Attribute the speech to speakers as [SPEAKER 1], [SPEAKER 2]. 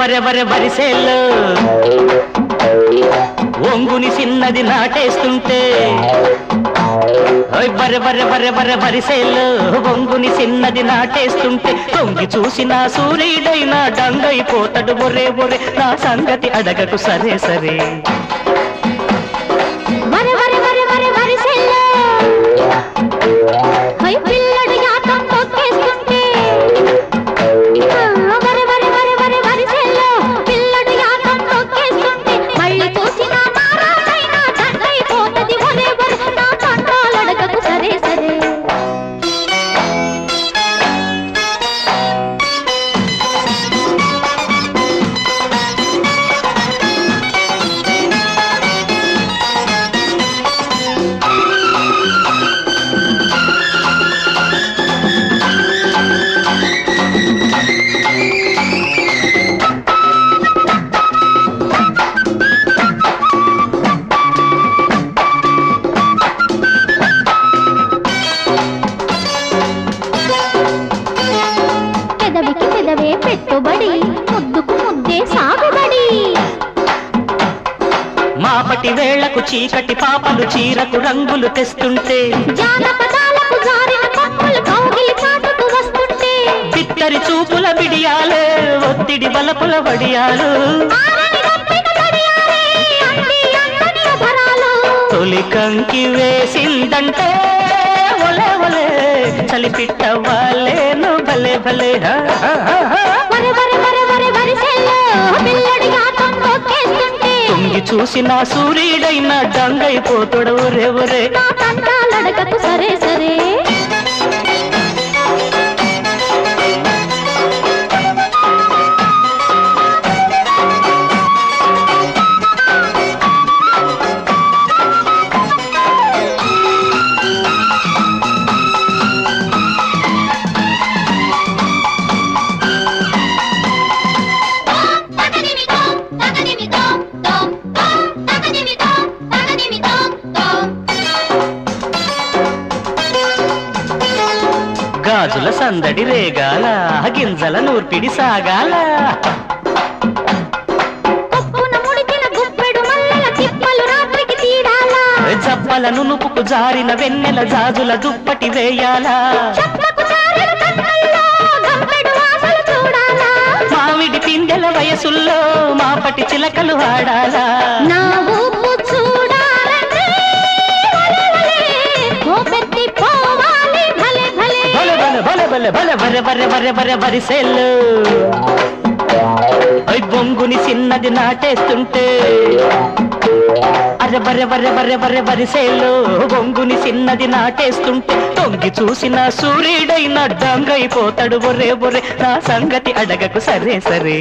[SPEAKER 1] వరె వరె వరిసేల్లో ఒంగుని చిన్నది నాటేస్తుంటే వరె వరె వరె వరె వరిసేల్లో ఒంగుని చిన్నది నాటేస్తుంటే తొంగి చూసిన సూర్యుడైనా డంగైపోతాడు ఒరే ఒరే నా సంగతి అడగకు సరే సరే
[SPEAKER 2] పెట్టుబడి ముద్దుకు ముద్దే సాగుబడి
[SPEAKER 1] మాపటి వేళకు చీకటి పాపలు చీరకు రంగులు తెస్తుంటే
[SPEAKER 2] జానపదాలకు జారిన కొమ్మలు కౌగిలి చాటుకు వస్తుంటే
[SPEAKER 1] పిత్తరి చూపుల బిడియాలే ఒత్తిడి బలపుల వడియాలు తొలి కంకి వేసిందంటే ఒలే ఒలే చలిపిట్ట వాళ్ళేను భలే భలే తొంగి చూసిన సూర్యుడైనా డంగైపోతాడు ఒరే ఒరే
[SPEAKER 2] అడగకు సరే సరే
[SPEAKER 1] గాజుల సందడి రేగాల గింజల నూర్పిడి సాగాల జబ్బల నునుపుకు జారిన వెన్నెల జాజుల దుప్పటి వేయాల మామిడి పిందెల వయసుల్లో మాపటి చిలకలు ఆడాలా వరె వరె వరె వరె వరిసేళ్ళు బొంగుని చిన్నది నాటేస్తుంటే అరె వరె వరె వరె వరె వరిసేళ్ళు బొంగుని చిన్నది నాటేస్తుంటే తొంగి చూసిన సూర్యుడైనా డంగైపోతాడు ఒరే ఒరే నా సంగతి అడగకు సరే సరే